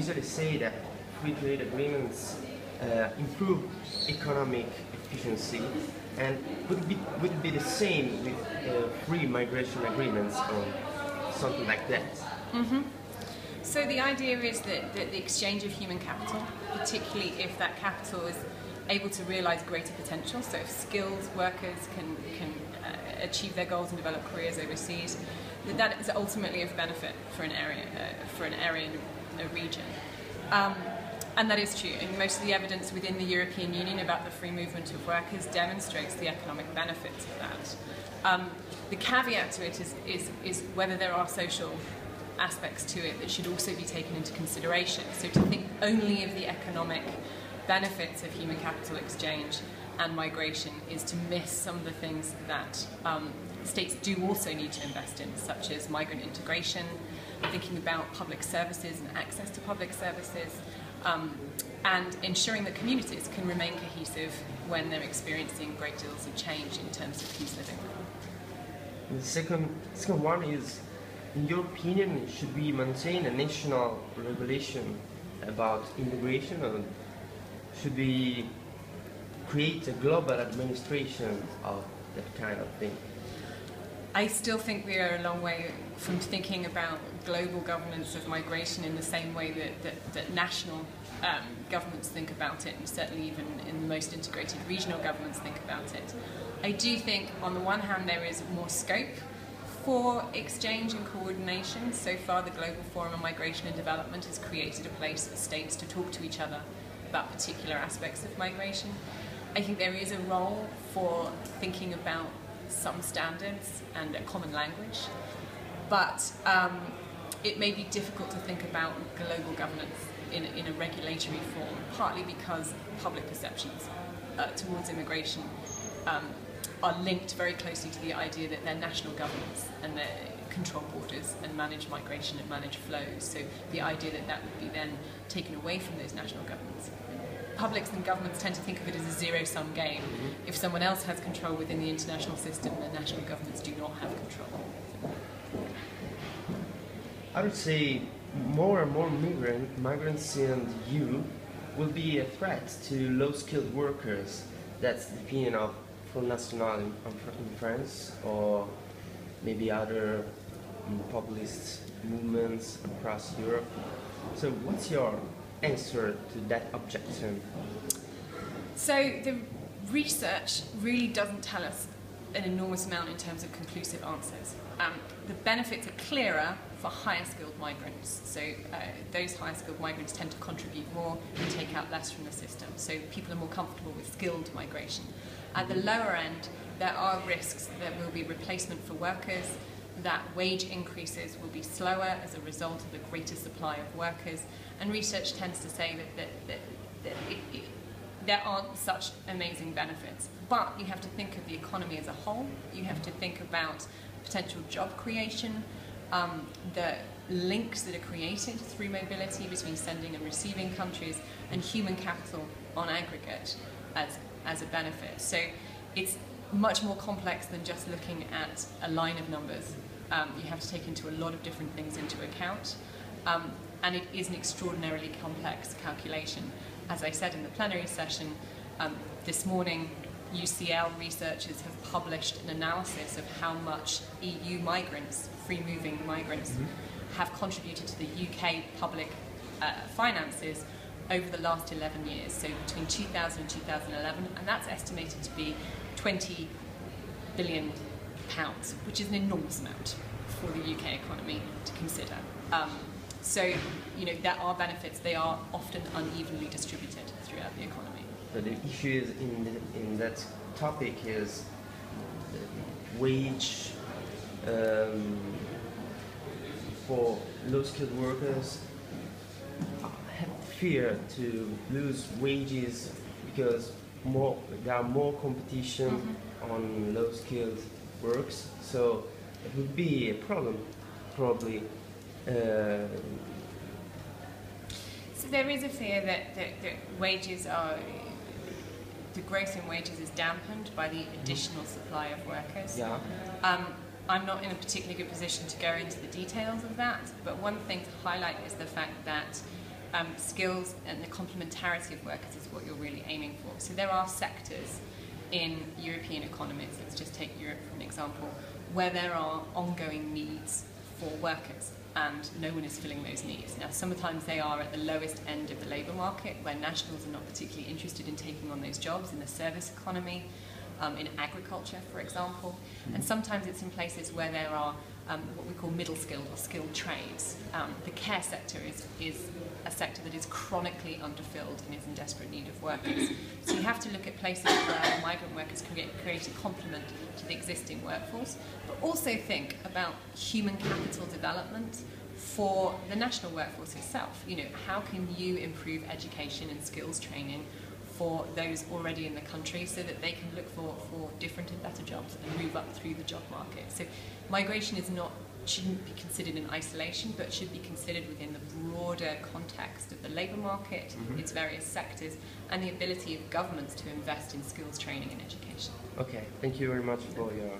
usually say that free trade agreements improve economic efficiency, and would it be the same with free migration agreements or something like that? Mm-hmm. So the idea is that the exchange of human capital, particularly if that capital is able to realise greater potential, so if skilled workers can achieve their goals and develop careers overseas, that is ultimately of benefit for an area in a region. And that is true, and most of the evidence within the European Union about the free movement of workers demonstrates the economic benefits of that. The caveat to it is whether there are social aspects to it that should also be taken into consideration. So to think only of the economic benefits of human capital exchange and migration is to miss some of the things that states do also need to invest in, such as migrant integration, thinking about public services and access to public services, and ensuring that communities can remain cohesive when they're experiencing great deals of change in terms of peace living. The second one is, in your opinion, should we maintain a national regulation about immigration, or should we create a global administration of that kind of thing? I still think we are a long way from thinking about global governance of migration in the same way that national governments think about it, and certainly even in the most integrated regional governments think about it. I do think, on the one hand, there is more scope for exchange and coordination. So far, the Global Forum on Migration and Development has created a place for states to talk to each other about particular aspects of migration. I think there is a role for thinking about some standards and a common language, but it may be difficult to think about global governance in a regulatory form, partly because public perceptions towards immigration are linked very closely to the idea that they're national governments and they control borders and manage migration and manage flows. So the idea that that would be then taken away from those national governments. Publics and governments tend to think of it as a zero-sum game. If someone else has control within the international system, then national governments do not have control. I would say more and more migrants in the EU will be a threat to low-skilled workers. That's the opinion of Front National in France, or maybe other populist movements across Europe. So what's your answer to that objection? So the research really doesn't tell us an enormous amount in terms of conclusive answers. The benefits are clearer for higher skilled migrants. So those higher skilled migrants tend to contribute more and take out less from the system. So people are more comfortable with skilled migration. At the lower end, there are risks that will be replacement for workers, that wage increases will be slower as a result of a greater supply of workers, and research tends to say that there aren't such amazing benefits. But you have to think of the economy as a whole. You have to think about potential job creation, the links that are created through mobility between sending and receiving countries, and human capital on aggregate as a benefit. So it's much more complex than just looking at a line of numbers. You have to take into a lot of different things into account, and it is an extraordinarily complex calculation. As I said in the plenary session this morning, UCL researchers have published an analysis of how much EU migrants, free-moving migrants, have contributed to the UK public finances over the last 11 years, so between 2000 and 2011, and that's estimated to be £20 billion, which is an enormous amount for the UK economy to consider. So, you know, there are benefits. They are often unevenly distributed throughout the economy. But the issue is in that topic is wage for low-skilled workers. Have fear to lose wages because there are more competition on low-skilled works. So it would be a problem, probably. So there is a fear that wages are, the growth in wages is dampened by the additional supply of workers. Yeah. I'm not in a particularly good position to go into the details of that, but one thing to highlight is the fact that skills and the complementarity of workers is what you're really aiming for. So there are sectors in European economies, let's just take Europe for an example, where there are ongoing needs for workers and no one is filling those needs. Now, sometimes they are at the lowest end of the labour market, where nationals are not particularly interested in taking on those jobs, in the service economy, in agriculture, for example. And sometimes it's in places where there are what we call middle skilled or skilled trades. The care sector is a sector that is chronically underfilled and is in desperate need of workers. So you have to look at places where migrant workers can create a complement to the existing workforce, but also think about human capital development for the national workforce itself. You know, how can you improve education and skills training for those already in the country so that they can look for different and better jobs and move up through the job market. So migration shouldn't be considered in isolation, but should be considered within the broader context of the labour market, its various sectors, and the ability of governments to invest in skills training and education. Okay, thank you very much for your